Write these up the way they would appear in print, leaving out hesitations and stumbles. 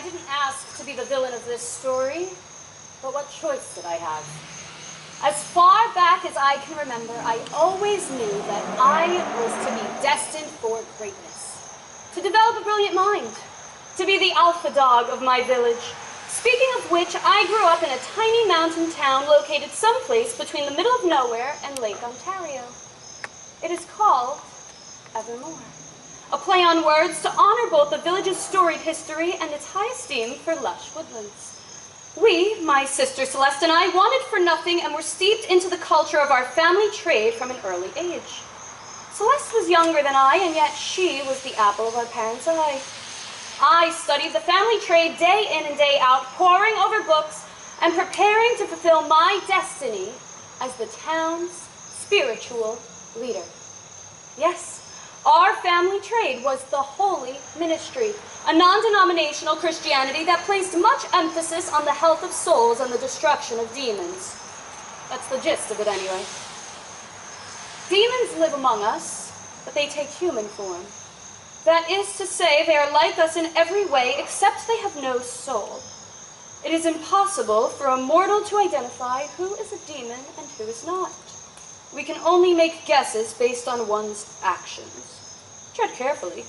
didn't ask to be the villain of this story, but what choice did I have? As far back as I can remember, I always knew that I was to be destined for greatness, to develop a brilliant mind, to be the alpha dog of my village. Speaking of which, I grew up in a tiny mountain town located someplace between the middle of nowhere and Lake Ontario. It is called Evermore, a play on words to honor both the village's storied history and its high esteem for lush woodlands. We, my sister Celeste and I, wanted for nothing and were steeped into the culture of our family trade from an early age. Celeste was younger than I, and yet she was the apple of our parents' eye. I studied the family trade day in and day out, poring over books and preparing to fulfill my destiny as the town's spiritual leader. Yes, our family trade was the holy ministry, a non-denominational Christianity that placed much emphasis on the health of souls and the destruction of demons. That's the gist of it anyway. Demons live among us, but they take human form. That is to say, they are like us in every way, except they have no soul. It is impossible for a mortal to identify who is a demon and who is not. We can only make guesses based on one's actions. Tread carefully.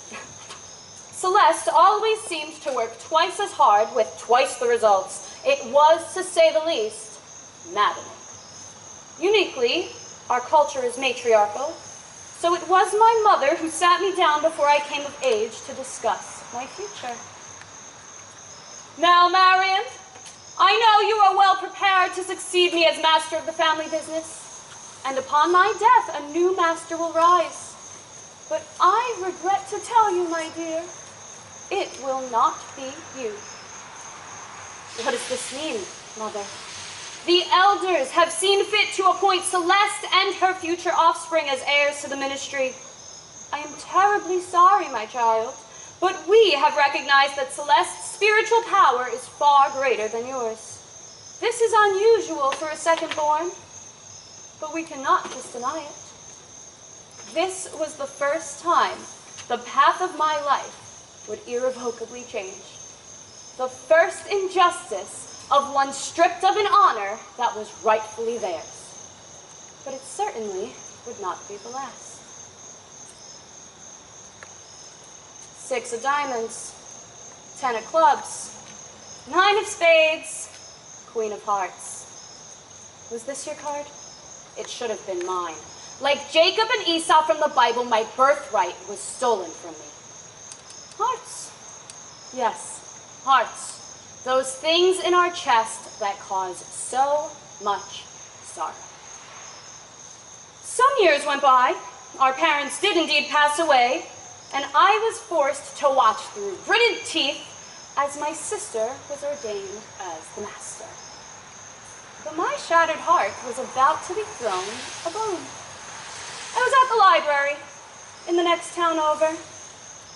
Celeste always seemed to work twice as hard with twice the results. It was, to say the least, maddening. Uniquely, our culture is matriarchal, so it was my mother who sat me down before I came of age to discuss my future. Now, Marian, I know you are well prepared to succeed me as master of the family business, and upon my death a new master will rise. But I regret to tell you, my dear, it will not be you. What does this mean, Mother? The elders have seen fit to appoint Celeste and her future offspring as heirs to the ministry. I am terribly sorry, my child, but we have recognized that Celeste's spiritual power is far greater than yours. This is unusual for a second-born, but we cannot just deny it. This was the first time the path of my life would irrevocably change. The first injustice of one stripped of an honor that was rightfully theirs. But it certainly would not be the last. 6 of diamonds, 10 of clubs, 9 of spades, Queen of hearts. Was this your card? It should have been mine. Like Jacob and Esau from the Bible, my birthright was stolen from me. Hearts. Yes, hearts. Those things in our chest that cause so much sorrow. Some years went by. Our parents did indeed pass away, and I was forced to watch through gritted teeth as my sister was ordained as the master. But my shattered heart was about to be thrown a bone. I was at the library, in the next town over,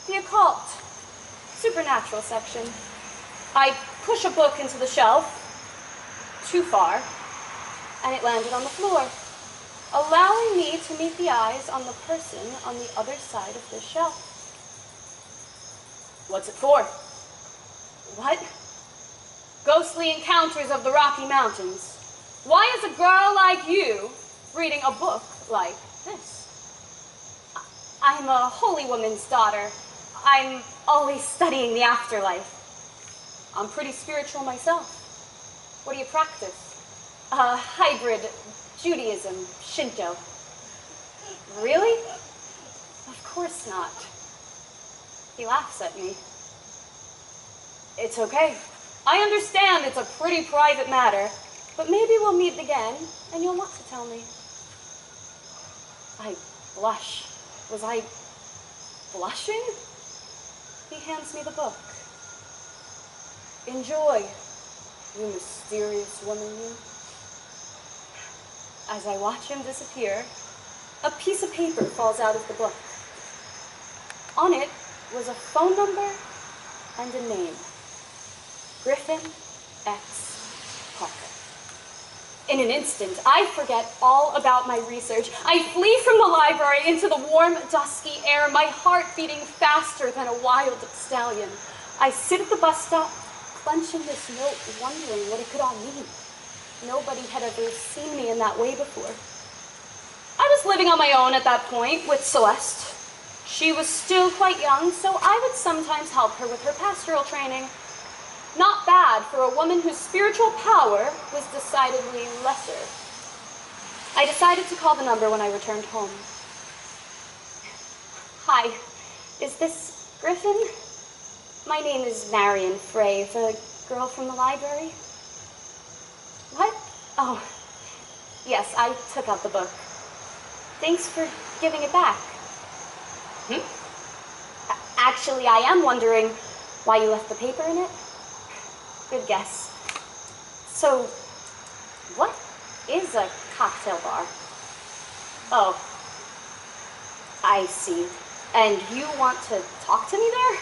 the occult, supernatural section. I push a book into the shelf, too far, and it landed on the floor, allowing me to meet the eyes on the person on the other side of this shelf. What's it for? What? Ghostly encounters of the Rocky Mountains. Why is a girl like you reading a book like this? I'm a holy woman's daughter. I'm always studying the afterlife. I'm pretty spiritual myself. What do you practice? Hybrid Judaism, Shinto. Really? Of course not. He laughs at me. It's okay. I understand it's a pretty private matter, but maybe we'll meet again and you'll want to tell me. I blush. Was I blushing? He hands me the book. Enjoy, you mysterious woman, you. As I watch him disappear, a piece of paper falls out of the book. On it was a phone number and a name. Griffin X. Parker. In an instant, I forget all about my research. I flee from the library into the warm, dusky air, my heart beating faster than a wild stallion. I sit at the bus stop clenching this note, wondering what it could all mean. Nobody had ever seen me in that way before. I was living on my own at that point with Celeste. She was still quite young, so I would sometimes help her with her pastoral training. Not bad for a woman whose spiritual power was decidedly lesser. I decided to call the number when I returned home. Hi, is this Griffin? My name is Marian Frey, the girl from the library. What? Oh, yes, I took out the book. Thanks for giving it back. Actually, I am wondering why you left the paper in it. Good guess. So, what is a cocktail bar? Oh, I see. And you want to talk to me there?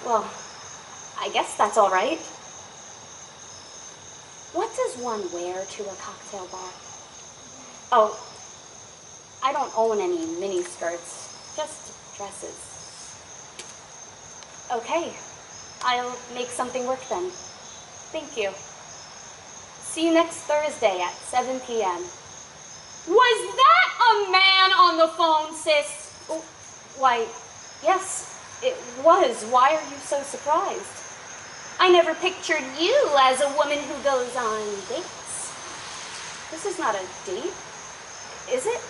Well, I guess that's all right. What does one wear to a cocktail bar? Oh, I don't own any mini skirts, just dresses. Okay, I'll make something work then. Thank you. See you next Thursday at 7 p.m. Was that a man on the phone, sis? Oh, why, yes, it was. Why are you so surprised? I never pictured you as a woman who goes on dates. This is not a date, is it?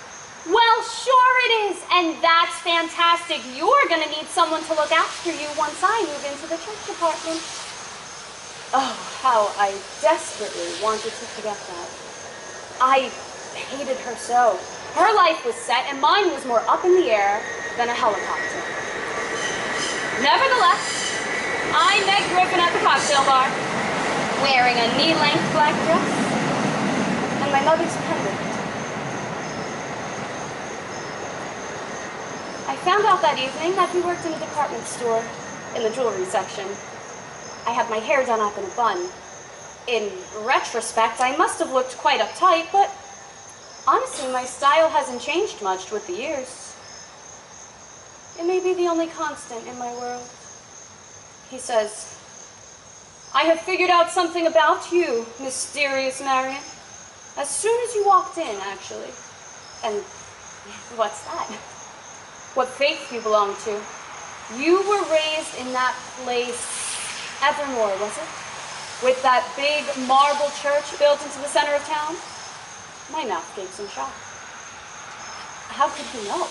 Well, sure it is, and that's fantastic. You're gonna need someone to look after you once I move into the church apartment. Oh, how I desperately wanted to forget that. I hated her so. Her life was set, and mine was more up in the air than a helicopter. Nevertheless, I met Griffin at the cocktail bar, wearing a knee-length black dress and my mother's pendant. I found out that evening that he worked in a department store in the jewelry section. I had my hair done up in a bun. In retrospect, I must have looked quite uptight, but honestly, my style hasn't changed much with the years. It may be the only constant in my world. He says, I have figured out something about you, mysterious Marian. As soon as you walked in, actually. And what's that? What faith you belong to. You were raised in that place, Evermore, was it? With that big marble church built into the center of town? My mouth gave some shock. How could you know?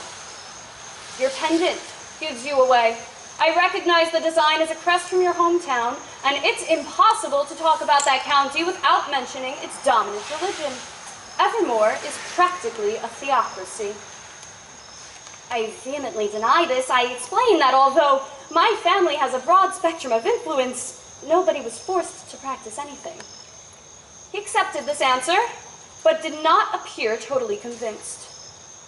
Your pendant gives you away. I recognize the design as a crest from your hometown, and it's impossible to talk about that county without mentioning its dominant religion. Evermore is practically a theocracy. I vehemently deny this. I explain that although my family has a broad spectrum of influence, nobody was forced to practice anything. He accepted this answer, but did not appear totally convinced.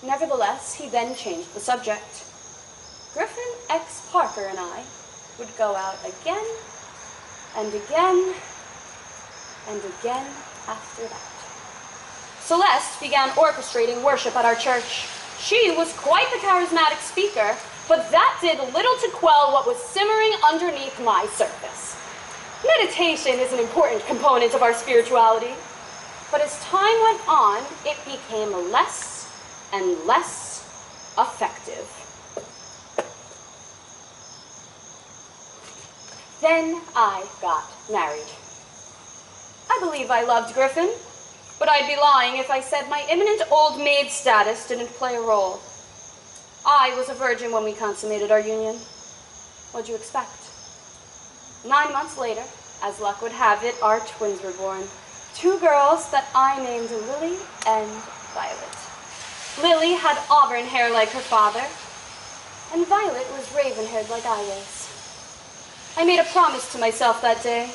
Nevertheless, he then changed the subject. Griffin X. Parker and I would go out again and again and again after that. Celeste began orchestrating worship at our church. She was quite the charismatic speaker, but that did little to quell what was simmering underneath my surface. Meditation is an important component of our spirituality, but as time went on, it became less and less effective. Then I got married. I believe I loved Griffin, but I'd be lying if I said my imminent old maid status didn't play a role. I was a virgin when we consummated our union. What'd you expect? 9 months later, as luck would have it, our twins were born. 2 girls that I named Lily and Violet. Lily had auburn hair like her father, and Violet was raven-haired like I was. I made a promise to myself that day,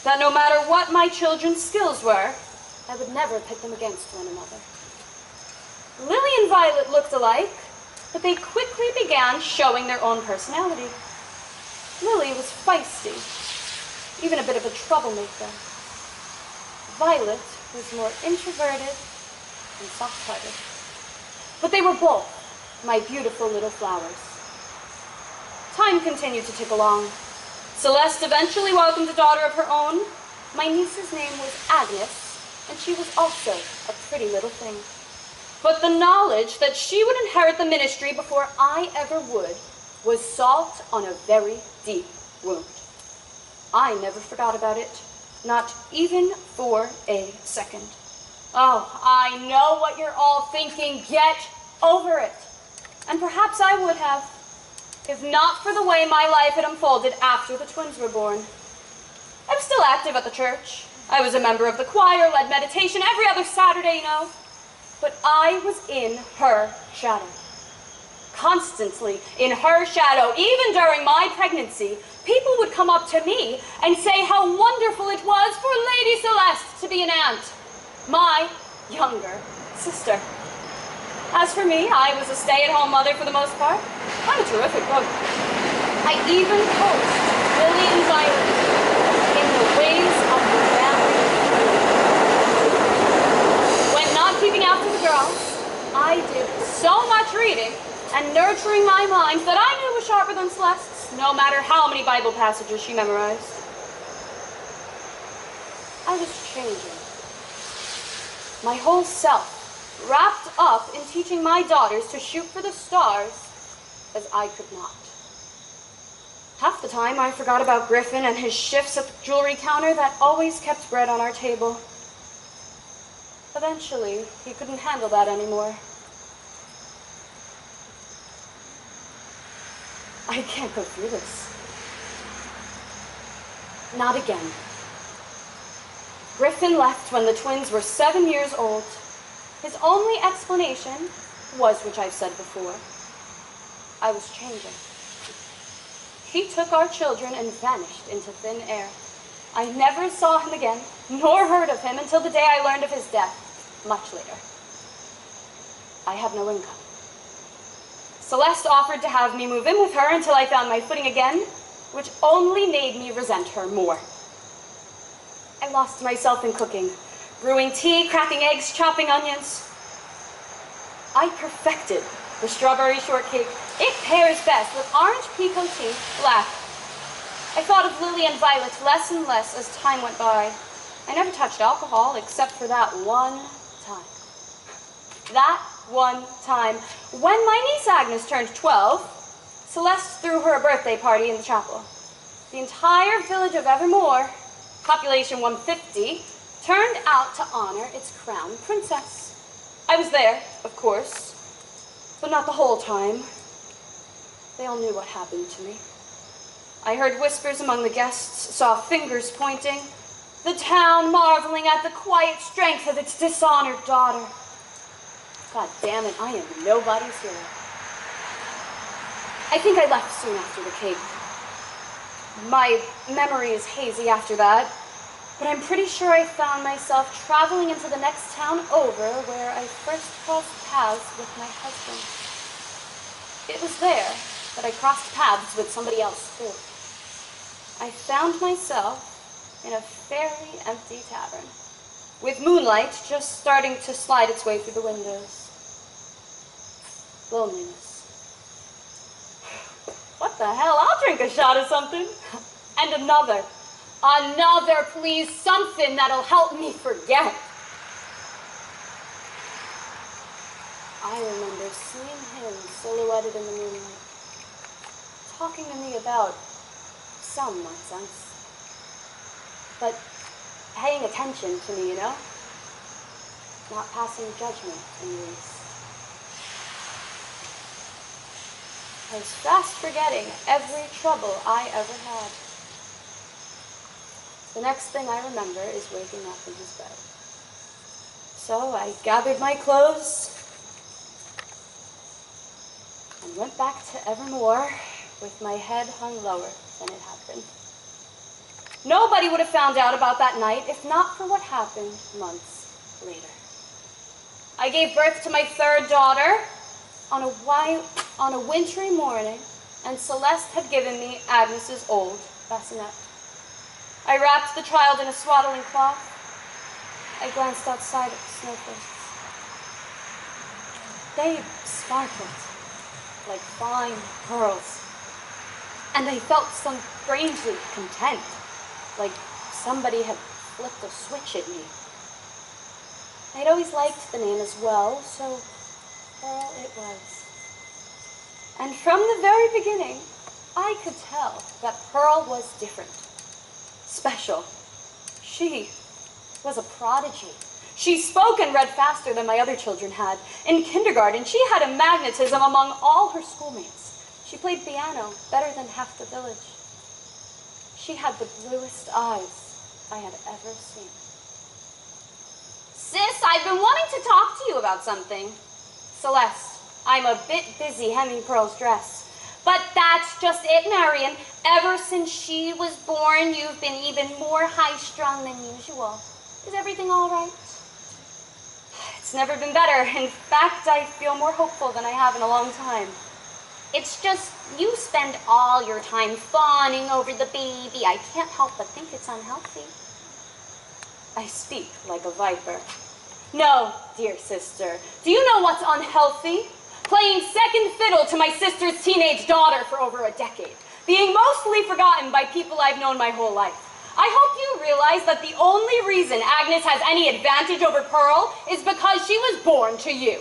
that no matter what my children's skills were, I would never pit them against one another. Lily and Violet looked alike, but they quickly began showing their own personality. Lily was feisty, even a bit of a troublemaker. Violet was more introverted and soft-hearted. But they were both my beautiful little flowers. Time continued to tick along. Celeste eventually welcomed a daughter of her own. My niece's name was Agnes, and she was also a pretty little thing. But the knowledge that she would inherit the ministry before I ever would was salt on a very deep wound. I never forgot about it, not even for a second. Oh, I know what you're all thinking. Get over it. And perhaps I would have, if not for the way my life had unfolded after the twins were born. I was still active at the church. I was a member of the choir, led meditation every other Saturday, you know. But I was in her shadow. Constantly in her shadow. Even during my pregnancy, people would come up to me and say how wonderful it was for Lady Celeste to be an aunt, my younger sister. As for me, I was a stay-at-home mother for the most part. I'm a terrific cook. I even coached Lily and Violet in the ways of the family. When not keeping after the girls, I did so much reading and nurturing my mind that I knew was sharper than Celeste's, no matter how many Bible passages she memorized. I was changing. My whole self wrapped up in teaching my daughters to shoot for the stars as I could not. Half the time I forgot about Griffin and his shifts at the jewelry counter that always kept bread on our table. Eventually, he couldn't handle that anymore. I can't go through this. Not again. Griffin left when the twins were 7 years old. His only explanation was, which I've said before, I was changing. He took our children and vanished into thin air. I never saw him again, nor heard of him until the day I learned of his death, much later. I had no income. Celeste offered to have me move in with her until I found my footing again, which only made me resent her more. I lost myself in cooking, brewing tea, cracking eggs, chopping onions. I perfected the strawberry shortcake. It pairs best with orange pecan tea, black. I thought of Lily and Violet less and less as time went by. I never touched alcohol except for that one time. That one time. When my niece Agnes turned 12, Celeste threw her a birthday party in the chapel. The entire village of Evermore, population 150, turned out to honor its crown princess. I was there, of course, but not the whole time. They all knew what happened to me. I heard whispers among the guests, saw fingers pointing, the town marveling at the quiet strength of its dishonored daughter. God damn it, I am nobody's hero. I think I left soon after the cake. My memory is hazy after that, but I'm pretty sure I found myself traveling into the next town over where I first crossed paths with my husband. It was there that I crossed paths with somebody else, too. I found myself in a fairly empty tavern, with moonlight just starting to slide its way through the windows. Loneliness. What the hell? I'll drink a shot of something. And another. Another, please. Something that'll help me forget. I remember seeing him silhouetted in the moonlight, talking to me about some nonsense, but paying attention to me, you know? Not passing judgment, in the least. I was fast forgetting every trouble I ever had. The next thing I remember is waking up in his bed. So I gathered my clothes and went back to Evermore with my head hung lower than it had been. Nobody would have found out about that night if not for what happened months later. I gave birth to my third daughter on a wintry morning, and Celeste had given me Agnes's old bassinet. I wrapped the child in a swaddling cloth. I glanced outside at the snowflakes. They sparkled like fine pearls. and I felt some strangely content, like somebody had flipped a switch at me. I'd always liked the name as well, so Pearl it was. And from the very beginning, I could tell that Pearl was different, special. She was a prodigy. She spoke and read faster than my other children had. In kindergarten, she had a magnetism among all her schoolmates. She played piano better than half the village. She had the bluest eyes I had ever seen. Sis, I've been wanting to talk to you about something. Celeste, I'm a bit busy hemming Pearl's dress. But that's just it, Marian. Ever since she was born, you've been even more high-strung than usual. Is everything all right? It's never been better. In fact, I feel more hopeful than I have in a long time. It's just you spend all your time fawning over the baby. I can't help but think it's unhealthy. I speak like a viper. No, dear sister. Do you know what's unhealthy? Playing second fiddle to my sister's teenage daughter for over a decade. Being mostly forgotten by people I've known my whole life. I hope you realize that the only reason Agnes has any advantage over Pearl is because she was born to you.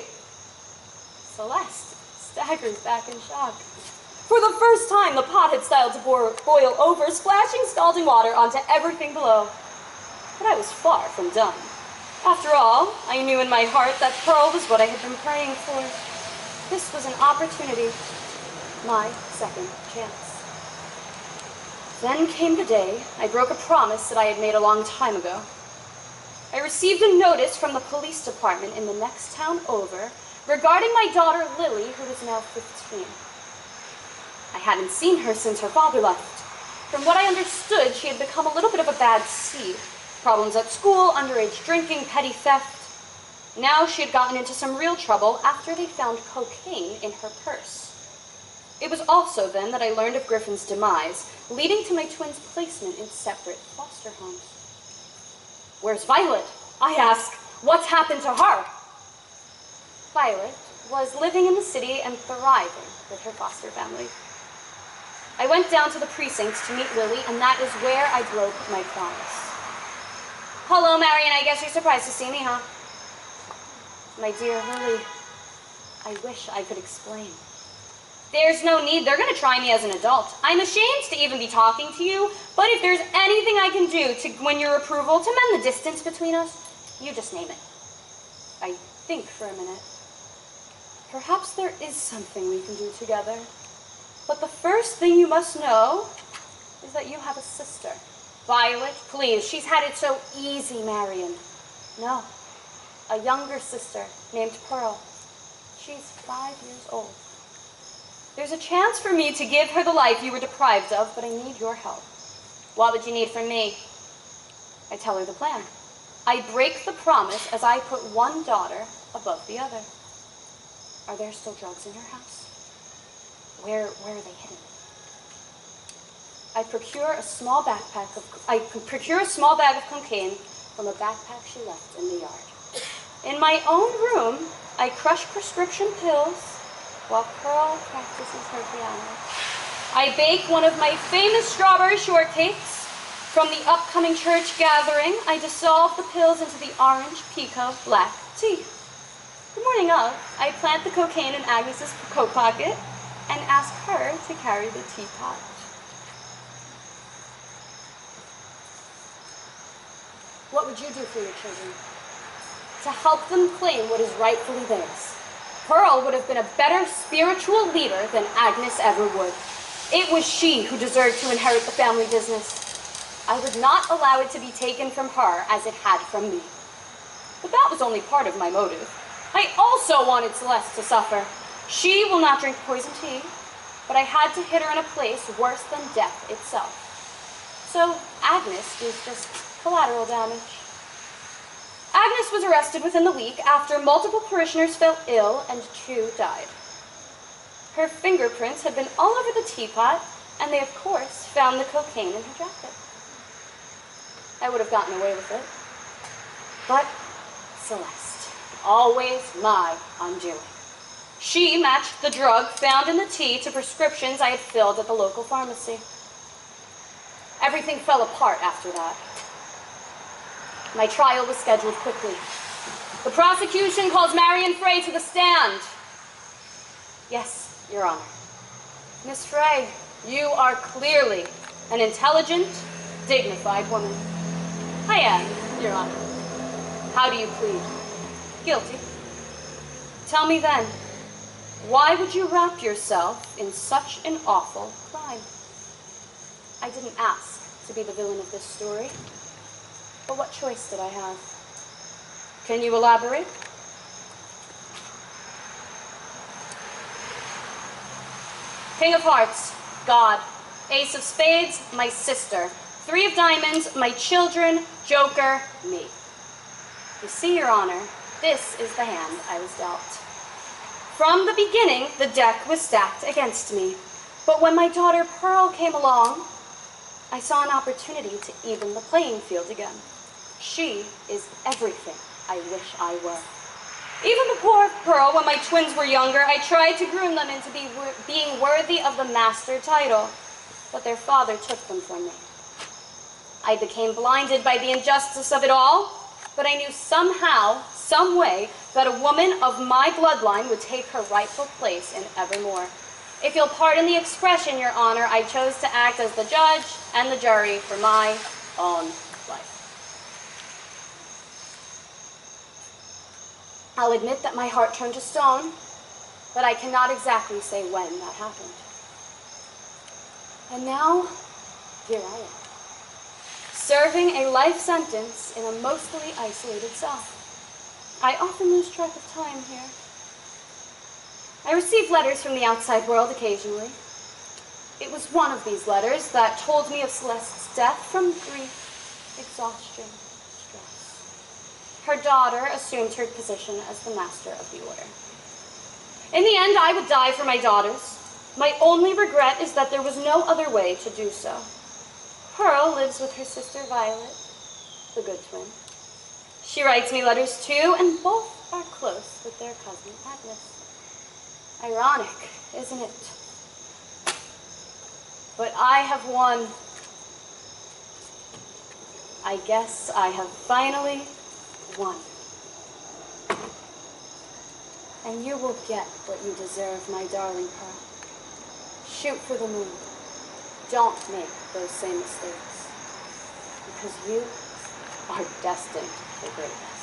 Celeste staggers back in shock. For the first time, the pot had started to boil over, splashing scalding water onto everything below. But I was far from done. After all, I knew in my heart that Pearl was what I had been praying for. This was an opportunity, my second chance. Then came the day I broke a promise that I had made a long time ago. I received a notice from the police department in the next town over regarding my daughter Lily, who was now 15. I hadn't seen her since her father left. From what I understood, she had become a little bit of a bad seed. Problems at school, underage drinking, petty theft. Now she had gotten into some real trouble after they found cocaine in her purse. It was also then that I learned of Griffin's demise, leading to my twins' placement in separate foster homes. Where's Violet? I ask. What's happened to her? Violet was living in the city and thriving with her foster family. I went down to the precincts to meet Lily, and that is where I broke my promise. Hello, Marian. I guess you're surprised to see me, huh? My dear Lily, I wish I could explain. There's no need. They're going to try me as an adult. I'm ashamed to even be talking to you, but if there's anything I can do to win your approval, to mend the distance between us, you just name it. I think for a minute. Perhaps there is something we can do together. But the first thing you must know is that you have a sister. Violet, please. She's had it so easy, Marian. No. A younger sister named Pearl. She's 5 years old. There's a chance for me to give her the life you were deprived of, but I need your help. What would you need from me? I tell her the plan. I break the promise as I put one daughter above the other. Are there still drugs in her house? Where are they hidden? I procure a small bag of cocaine from a backpack she left in the yard. In my own room, I crush prescription pills while Pearl practices her piano. I bake one of my famous strawberry shortcakes. From the upcoming church gathering, I dissolve the pills into the orange pekoe black tea. The morning of, I plant the cocaine in Agnes's coat pocket and ask her to carry the teapot. What would you do for your children? To help them claim what is rightfully theirs. Pearl would have been a better spiritual leader than Agnes ever would. It was she who deserved to inherit the family business. I would not allow it to be taken from her as it had from me. But that was only part of my motive. I also wanted Celeste to suffer. She will not drink poison tea, but I had to hit her in a place worse than death itself. So Agnes was just collateral damage. Agnes was arrested within the week after multiple parishioners fell ill and 2 died. Her fingerprints had been all over the teapot, and they, of course, found the cocaine in her jacket. I would have gotten away with it. But Celeste, always my undoing. She matched the drug found in the tea to prescriptions I had filled at the local pharmacy. Everything fell apart after that. My trial was scheduled quickly. The prosecution calls Marian Frey to the stand. Yes, Your Honor. Miss Frey, you are clearly an intelligent, dignified woman. I am, Your Honor. How do you plead? Guilty. Tell me then, why would you wrap yourself in such an awful crime? I didn't ask to be the villain of this story, but what choice did I have? Can you elaborate? King of Hearts, God. Ace of Spades, my sister. Three of Diamonds, my children. Joker, me. You see, Your Honor, this is the hand I was dealt. From the beginning, the deck was stacked against me. But when my daughter Pearl came along, I saw an opportunity to even the playing field again. She is everything I wish I were. Even before Pearl, when my twins were younger, I tried to groom them into being worthy of the master title, but their father took them from me. I became blinded by the injustice of it all, but I knew somehow, some way, that a woman of my bloodline would take her rightful place in Evermore. If you'll pardon the expression, Your Honor, I chose to act as the judge and the jury for my own life. I'll admit that my heart turned to stone, but I cannot exactly say when that happened. And now, here I am, serving a life sentence in a mostly isolated cell. I often lose track of time here. I receive letters from the outside world occasionally. It was one of these letters that told me of Celeste's death from grief, exhaustion, stress. Her daughter assumed her position as the master of the order. In the end, I would die for my daughters. My only regret is that there was no other way to do so. Pearl lives with her sister Violet, the good twin. She writes me letters too, and both are close with their cousin Agnes. Ironic, isn't it? But I have won. I guess I have finally won. And you will get what you deserve, my darling Pearl. Shoot for the moon. Don't make those same mistakes, because you are destined for greatness.